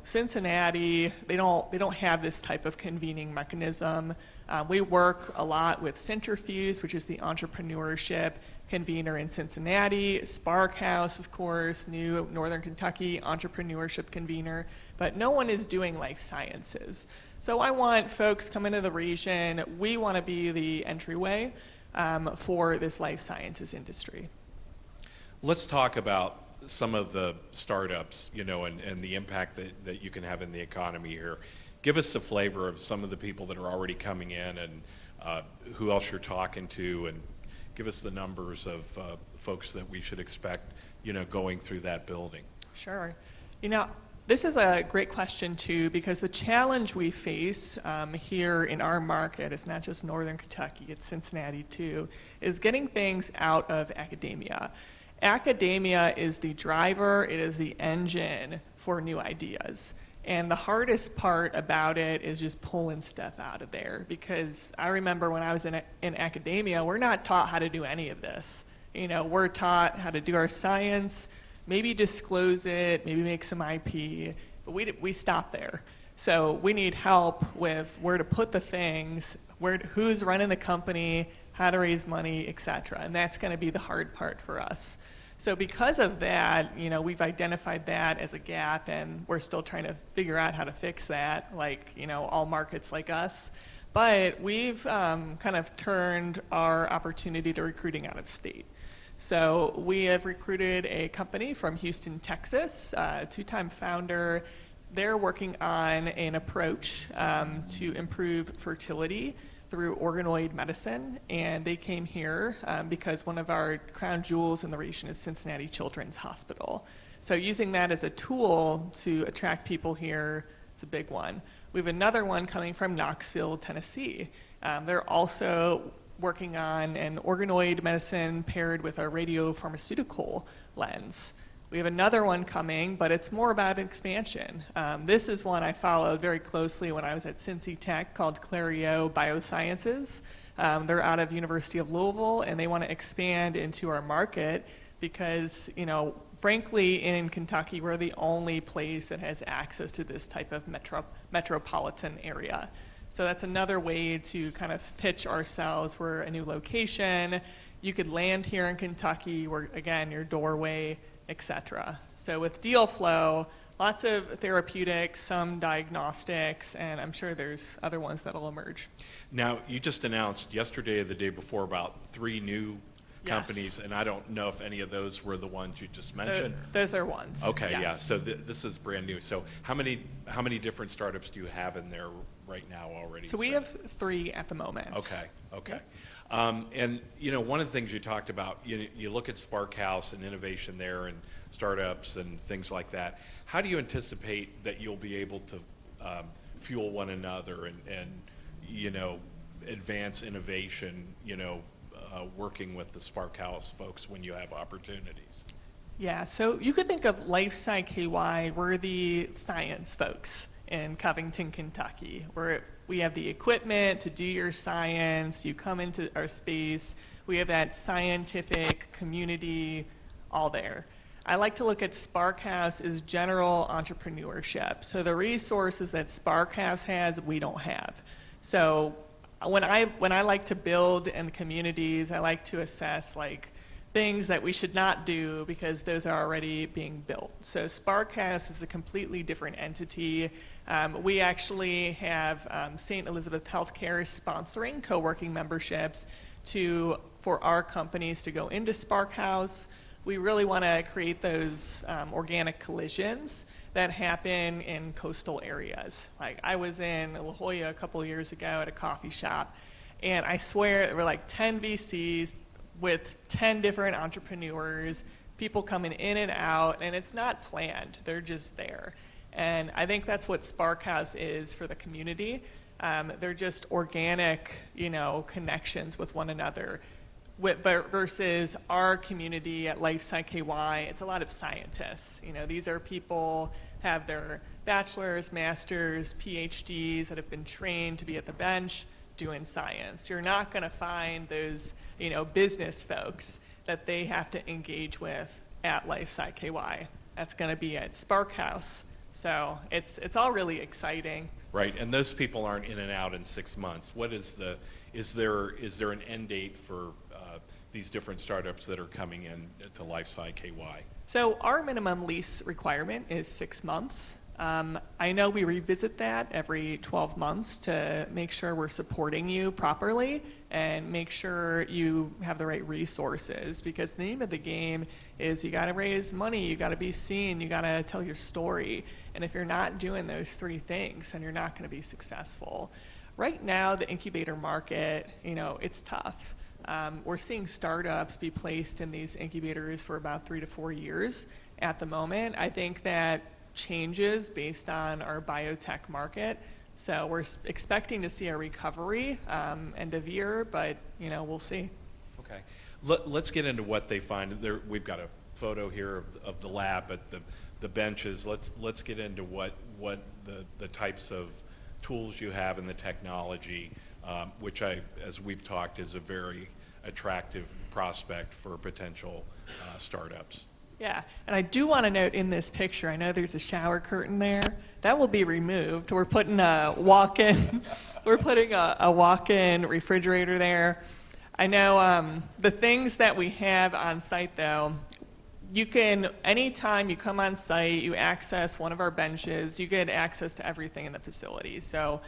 Cincinnati, they don't have this type of convening mechanism. We work a lot with Centrifuge, which is the entrepreneurship convener in Cincinnati, Spark House, of course, new Northern Kentucky entrepreneurship convener, but no one is doing life sciences. So I want folks coming to the region, we want to be the entryway for this life sciences industry. Let's talk about some of the startups, and the impact that you can have in the economy here. Give us a flavor of some of the people that are already coming in and who else you're talking to, and give us the numbers of folks that we should expect, going through that building. Sure. This is a great question too, because the challenge we face here in our market, it's not just Northern Kentucky, it's Cincinnati too, is getting things out of academia. Academia is the driver, it is the engine for new ideas. And the hardest part about it is just pulling stuff out of there, because I remember when I was in academia, we're not taught how to do any of this. We're taught how to do our science, maybe disclose it, maybe make some IP, but we stop there. So we need help with where to put the things, who's running the company, how to raise money, et cetera. And that's going to be the hard part for us. So because of that, we've identified that as a gap, and we're still trying to figure out how to fix that, like, all markets like us. But we've kind of turned our opportunity to recruiting out of state. So we have recruited a company from Houston, Texas, a two-time founder. They're working on an approach to improve fertility through organoid medicine, and they came here because one of our crown jewels in the region is Cincinnati Children's Hospital. So using that as a tool to attract people here, it's a big one. We have another one coming from Knoxville, Tennessee. They're also working on an organoid medicine paired with a radiopharmaceutical lens. We have another one coming, but it's more about expansion. This is one I followed very closely when I was at Cincy Tech, called Clario Biosciences. They're out of University of Louisville, and they want to expand into our market because, frankly, in Kentucky, we're the only place that has access to this type of metropolitan area. So that's another way to kind of pitch ourselves. We're a new location. You could land here in Kentucky. We're, again, your doorway, etc. So with deal flow, lots of therapeutics, some diagnostics, and I'm sure there's other ones that'll emerge. Now, you just announced yesterday or the day before about 3 new companies, and I don't know if any of those were the ones you just mentioned. Those are ones. Okay, yes. yeah. So this is brand new. So how many different startups do you have in there right now already? So we have 3 at the moment. Okay. And one of the things you talked about, you look at Spark House and innovation there and startups and things like that. How do you anticipate that you'll be able to fuel one another and advance innovation, working with the Spark House folks when you have opportunities? Yeah, so you could think of LifeSci KY, we're the science folks in Covington, Kentucky. We have the equipment to do your science, you come into our space, we have that scientific community all there. I like to look at Spark House as general entrepreneurship. So the resources that Spark House has, we don't have. So when I like to build in communities, I like to assess things that we should not do because those are already being built. So Spark House is a completely different entity. We actually have St. Elizabeth Healthcare sponsoring co-working memberships for our companies to go into Spark House. We really want to create those organic collisions that happen in coastal areas. I was in La Jolla a couple of years ago at a coffee shop, and I swear there were 10 VCs with 10 different entrepreneurs, people coming in and out, and it's not planned, they're just there. And I think that's what Spark House is for the community. They're just organic, connections with one another. Versus our community at LifeSci KY, it's a lot of scientists. These are people have their bachelor's, master's, PhDs that have been trained to be at the bench doing science. You're not going to find those, business folks that they have to engage with at LifeSci KY. That's going to be at Spark House. So it's all really exciting. Right, and those people aren't in and out in 6 months. Is there an end date for these different startups that are coming in to LifeSci KY? So our minimum lease requirement is 6 months. I know we revisit that every 12 months to make sure we're supporting you properly and make sure you have the right resources, because the name of the game is you got to raise money, you got to be seen, you got to tell your story. And if you're not doing those 3 things, then you're not going to be successful. Right now, the incubator market, it's tough. We're seeing startups be placed in these incubators for about 3 to 4 years at the moment. I think that changes based on our biotech market. So we're expecting to see a recovery end of year, but we'll see. Okay. Let's get into what they find. We've got a photo here of the lab, but the benches. Let's get into what the types of tools you have and the technology, which as we've talked, is a very attractive prospect for potential startups. Yeah, and I do want to note in this picture, I know there's a shower curtain there. That will be removed. We're putting a walk-in, walk-in refrigerator there. I know the things that we have on site though, you can, anytime you come on site, you access one of our benches, you get access to everything in the facility. So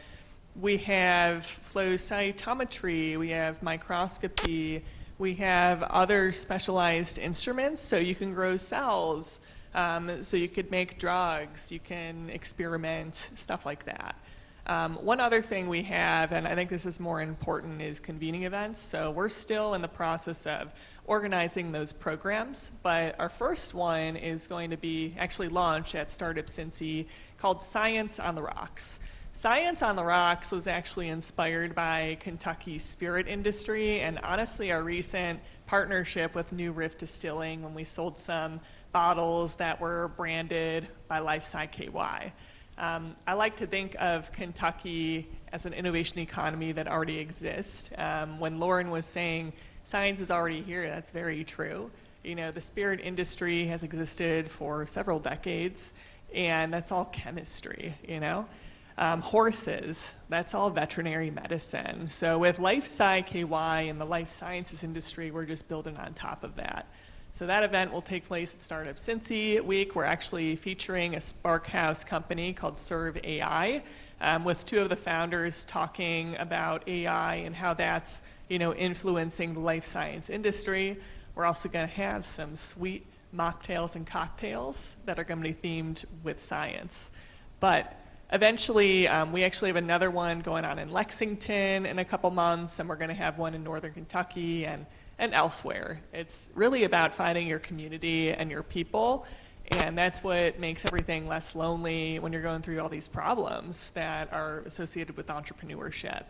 we have flow cytometry, we have microscopy, we have other specialized instruments, so you can grow cells, so you could make drugs, you can experiment, stuff like that. One other thing we have, and I think this is more important, is convening events. So we're still in the process of organizing those programs, but our first one is going to be actually launched at Startup Cincy called Science on the Rocks. Science on the Rocks was actually inspired by Kentucky's spirit industry and honestly our recent partnership with New Riff Distilling when we sold some bottles that were branded by LifeSci KY. I like to think of Kentucky as an innovation economy that already exists. When Lauren was saying science is already here, that's very true. The spirit industry has existed for several decades, and that's all chemistry, Horses, that's all veterinary medicine. So with LifeSci KY and the life sciences industry, we're just building on top of that. So that event will take place at Startup Cincy week. We're actually featuring a Sparkhouse company called Serve AI, with 2 of the founders talking about AI and how that's influencing the life science industry. We're also going to have some sweet mocktails and cocktails that are going to be themed with science. But eventually, we actually have another one going on in Lexington in a couple months, and we're going to have one in Northern Kentucky and elsewhere. It's really about finding your community and your people, and that's what makes everything less lonely when you're going through all these problems that are associated with entrepreneurship.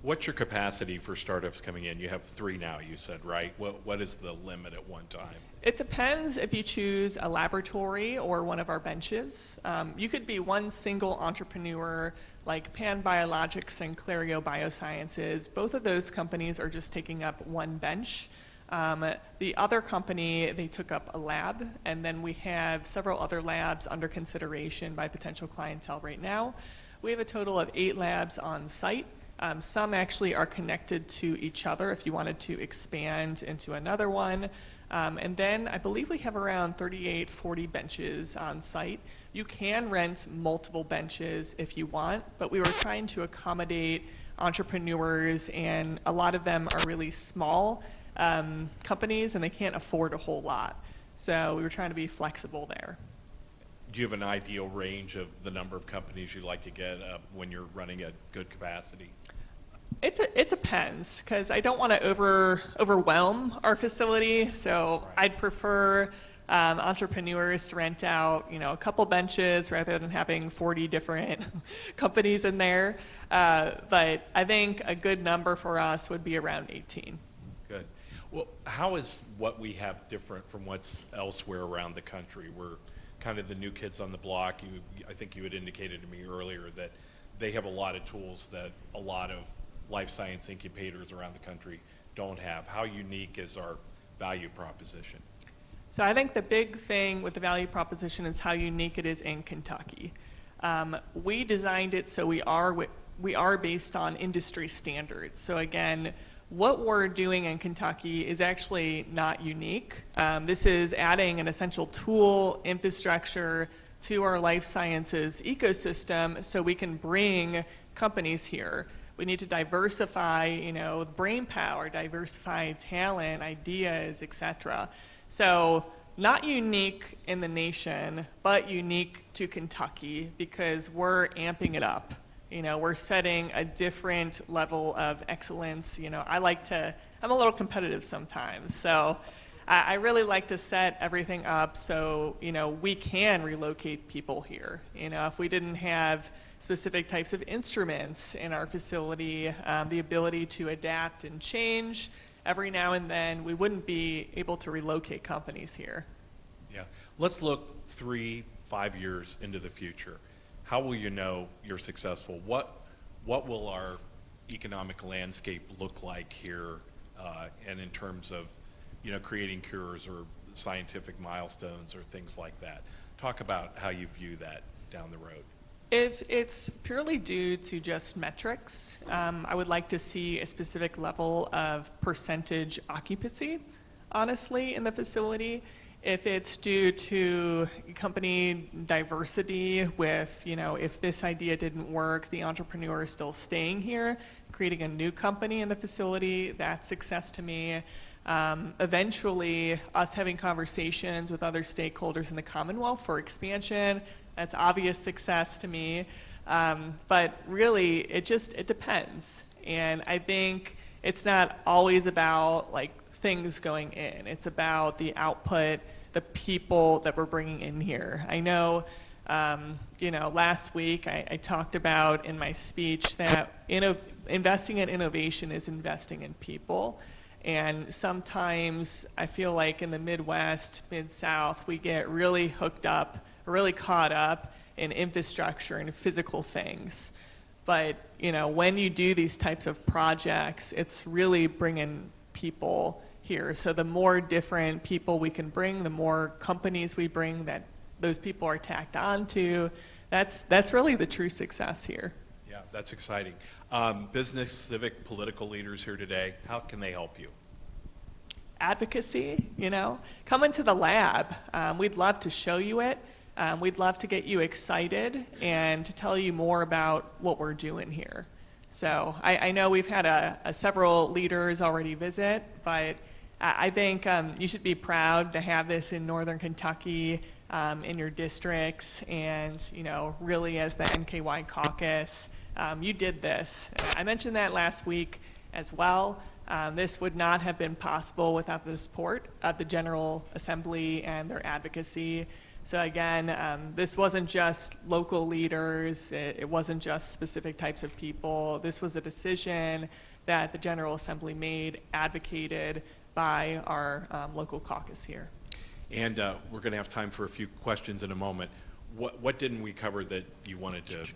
What's your capacity for startups coming in? You have 3 now, you said, right? What is the limit at one time? It depends if you choose a laboratory or one of our benches. You could be one single entrepreneur like Pan Biologics and Clario Biosciences. Both of those companies are just taking up one bench. The other company, they took up a lab, and then we have several other labs under consideration by potential clientele right now. We have a total of 8 labs on site. Some actually are connected to each other if you wanted to expand into another one. And then I believe we have around 38, 40 benches on site. You can rent multiple benches if you want, but we were trying to accommodate entrepreneurs, and a lot of them are really small companies and they can't afford a whole lot. So we were trying to be flexible there. Do you have an ideal range of the number of companies you'd like to get when you're running at good capacity? It depends, because I don't want to overwhelm our facility. So I'd prefer entrepreneurs to rent out, a couple benches rather than having 40 different companies in there. But I think a good number for us would be around 18. Good. Well, how is what we have different from what's elsewhere around the country? We're kind of the new kids on the block. I think you had indicated to me earlier that they have a lot of tools that a lot of life science incubators around the country don't have. How unique is our value proposition? So I think the big thing with the value proposition is how unique it is in Kentucky. We designed it so we are based on industry standards. So again, what we're doing in Kentucky is actually not unique. This is adding an essential tool infrastructure to our life sciences ecosystem so we can bring companies here. We need to diversify, brain power, diversify talent, ideas, etc. So not unique in the nation, but unique to Kentucky because we're amping it up. You know, we're setting a different level of excellence. You know, I'm a little competitive sometimes, so I really like to set everything up so, you know, we can relocate people here. You know, if we didn't have specific types of instruments in our facility, the ability to adapt and change every now and then, we wouldn't be able to relocate companies here. Yeah. Let's look 3-5 years into the future. How will you know you're successful? What will our economic landscape look like here, and in terms of, you know, creating cures or scientific milestones or things like that? Talk about how you view that down the road. If it's purely due to just metrics, I would like to see a specific level of percentage occupancy, honestly, in the facility. If it's due to company diversity with, you know, if this idea didn't work, the entrepreneur is still staying here, creating a new company in the facility, that's success to me. Eventually, us having conversations with other stakeholders in the Commonwealth for expansion, that's obvious success to me. But really, it depends. And I think it's not always about like things going in. It's about the output, the people that we're bringing in here. I know, you know, last week I talked about in my speech that investing in innovation is investing in people. And sometimes I feel like in the Midwest, Mid-South, we get really hooked up, really caught up in infrastructure and physical things. But, you know, when you do these types of projects, it's really bringing people here. So the more different people we can bring, the more companies we bring that those people are tacked onto, that's really the true success here. Yeah, that's exciting. Business, civic, political leaders here today, how can they help you? Advocacy, you know, come into the lab. We'd love to show you it. We'd love to get you excited and to tell you more about what we're doing here. So I know we've had several leaders already visit, but I think you should be proud to have this in Northern Kentucky, in your districts, and, you know, really as the NKY caucus, you did this. I mentioned that last week as well. This would not have been possible without the support of the General Assembly and their advocacy. So again, this wasn't just local leaders, it wasn't just specific types of people. This was a decision that the General Assembly made, advocated by our local caucus here. And we're going to have time for a few questions in a moment. What didn't we cover that you wanted to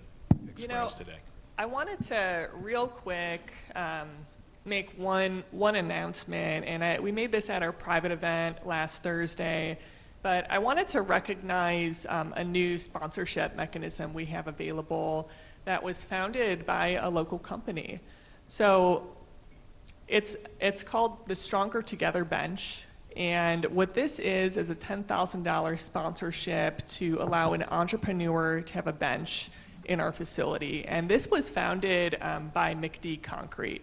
express today? I wanted to real quick make one announcement, and we made this at our private event last Thursday, but I wanted to recognize a new sponsorship mechanism we have available that was founded by a local company. So it's called the Stronger Together Bench. And what this is a $10,000 sponsorship to allow an entrepreneur to have a bench in our facility. And this was founded by McD Concrete.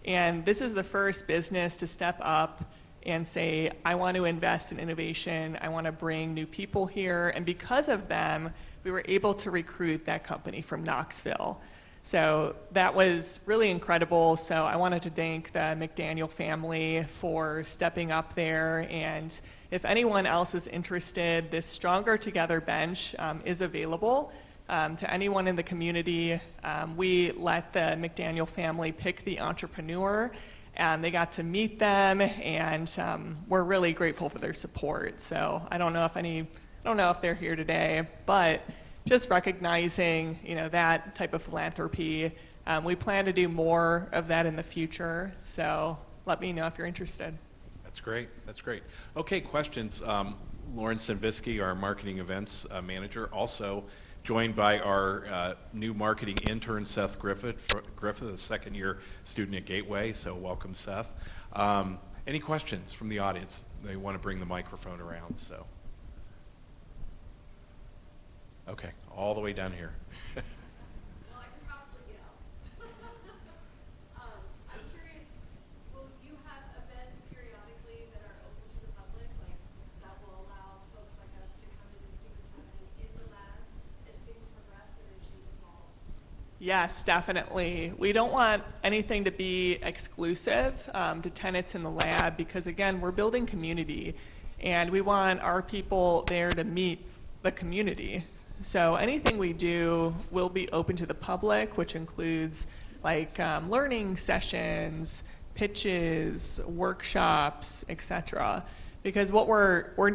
And this is the first business to step up and say, I want to invest in innovation, I want to bring new people here. And because of them, we were able to recruit that company from Knoxville. So that was really incredible. So I wanted to thank the McDaniel family for stepping up there. And if anyone else is interested, this Stronger Together Bench is available to anyone in the community. We let the McDaniel family pick the entrepreneur, and they got to meet them, and we're really grateful for their support. So I don't know if they're here today, but just recognizing, you know, that type of philanthropy. We plan to do more of that in the future, so let me know if you're interested. That's great. That's great. Okay, questions. Lauren Sinvisky, our marketing events manager, also joined by our new marketing intern, Seth Griffith, a second-year student at Gateway. So welcome, Seth. Any questions from the audience? They want to bring the microphone around, so. Okay, all the way down here. Well, I can probably yell. I'm curious, will you have events periodically that are open to the public, like that will allow folks like us to come in and see what's happening in the lab as things progress and as you evolve? Yes, definitely. We don't want anything to be exclusive to tenants in the lab because, again, we're building community and we want our people there to meet the community. So anything we do will be open to the public, which includes like learning sessions, pitches, workshops, etc. Because what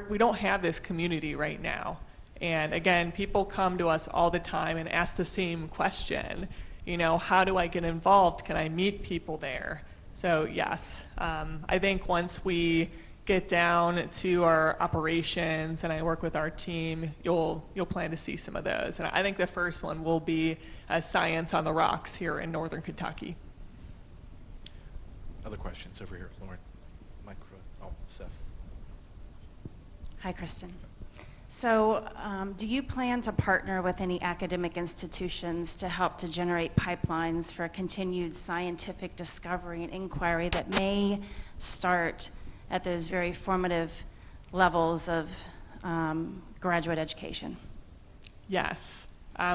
we don't have this community right now. And again, people come to us all the time and ask the same question, you know, how do I get involved? Can I meet people there? So yes, I think once we get down to our operations and I work with our team, you'll plan to see some of those. And I think the first one will be Science on the Rocks here in Northern Kentucky. Other questions over here, Lauren? Microphone. Oh, Seth. Hi, Kristen. So, do you plan to partner with any academic institutions to help to generate pipelines for continued scientific discovery and inquiry that may start at those very formative levels of graduate education? Yes.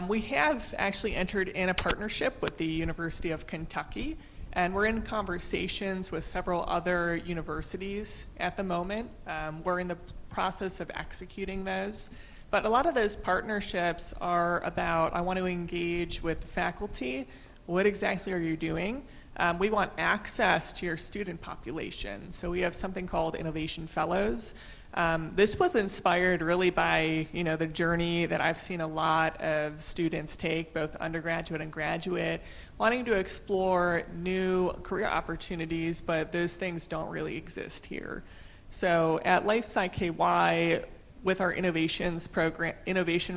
We have actually entered in a partnership with the University of Kentucky, and we're in conversations with several other universities at the moment. We're in the process of executing those. But a lot of those partnerships are about, I want to engage with the faculty. What exactly are you doing? We want access to your student population. So we have something called Innovation Fellows. This was inspired really by, you know, the journey that I've seen a lot of students take, both undergraduate and graduate, wanting to explore new career opportunities, but those things don't really exist here. So at LifeSci KY, with our Innovation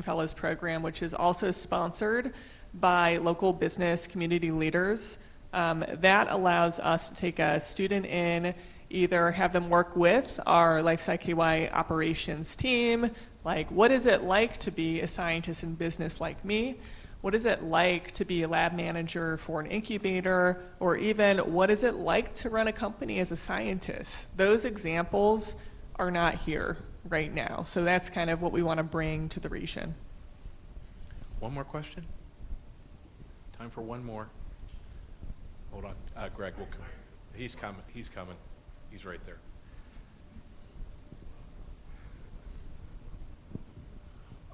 Fellows program, which is also sponsored by local business community leaders, that allows us to take a student in, either have them work with our LifeSci KY operations team, like what is it like to be a scientist in business like me? What is it like to be a lab manager for an incubator? Or even what is it like to run a company as a scientist? Those examples are not here right now. So that's kind of what we want to bring to the region. One more question? Time for one more. Hold on. Greg will come. He's coming. He's coming. He's right there.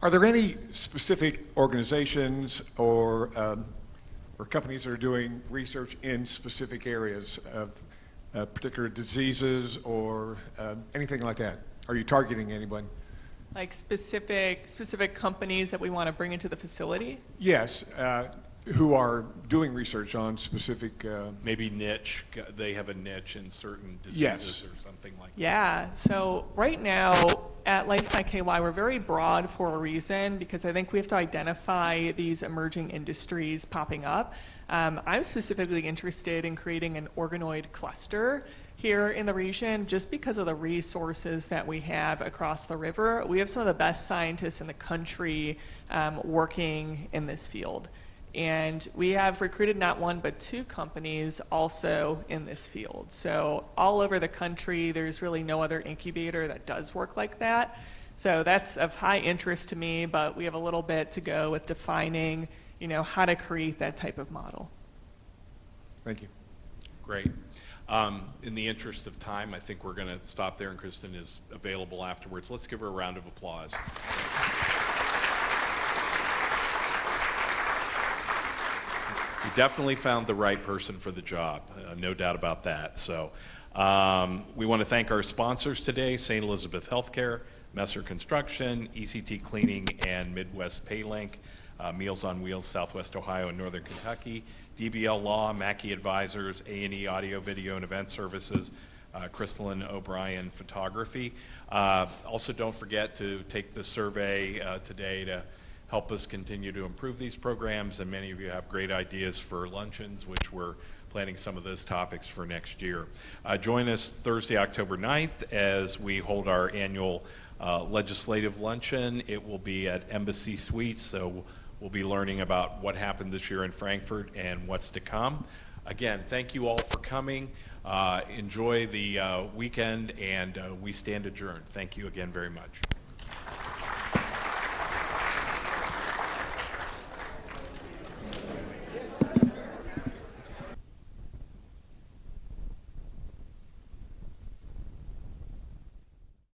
Are there any specific organizations or companies that are doing research in specific areas of particular diseases or anything like that? Are you targeting anyone? Like specific companies that we want to bring into the facility? Yes, who are doing research on specific. Maybe niche. They have a niche in certain diseases Yes. or something like that. Yeah, so right now at LifeSci KY, we're very broad for a reason because I think we have to identify these emerging industries popping up. I'm specifically interested in creating an organoid cluster here in the region just because of the resources that we have across the river. We have some of the best scientists in the country working in this field. And we have recruited not one, but two companies also in this field. So all over the country, there's really no other incubator that does work like that. So that's of high interest to me, but we have a little bit to go with defining, you know, how to create that type of model. Thank you. Great. In the interest of time, I think we're going to stop there, and Kristen is available afterwards. Let's give her a round of applause. You definitely found the right person for the job, no doubt about that. So we want to thank our sponsors today, St. Elizabeth Healthcare, Messer Construction, ECT Cleaning, and Midwest PayLink, Meals on Wheels, Southwest Ohio and Northern Kentucky, DBL Law, Mackey Advisors, A&E Audio, Video, and Event Services, Crystalline O'Brien Photography. Also, don't forget to take the survey today to help us continue to improve these programs, and many of you have great ideas for luncheons, which we're planning some of those topics for next year. Join us Thursday, October 9th, as we hold our annual legislative luncheon. It will be at Embassy Suites, so we'll be learning about what happened this year in Frankfurt and what's to come. Again, thank you all for coming. Enjoy the weekend, and we stand adjourned. Thank you again very much.